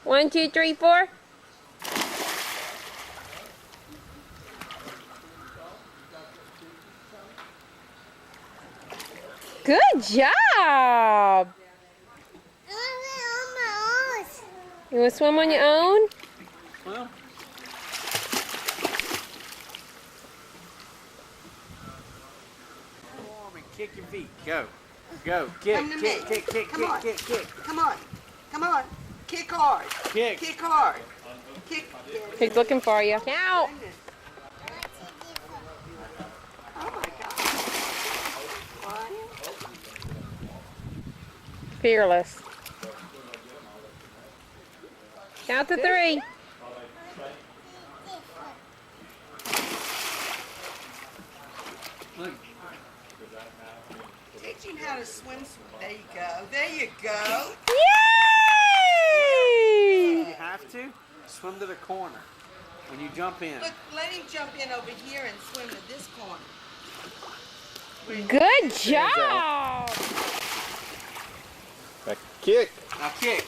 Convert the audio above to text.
1, 2, 3, 4. Good job. You want to swim on your own? Well. Warm and kick your feet. Go. Go. Kick, Come to kick, me. kick, kick, Come kick, on. kick, kick. Come on. Come on. Kick hard. Kick. Kick hard. Kick. He's looking for you. Count. Oh my God. Fearless. Count to 3. Look. Teaching how to swim. There you go. There you go. Yay! You have to swim to the corner when you jump in. Look, let him jump in over here and swim to this corner. Good job! Back kick. Now kick.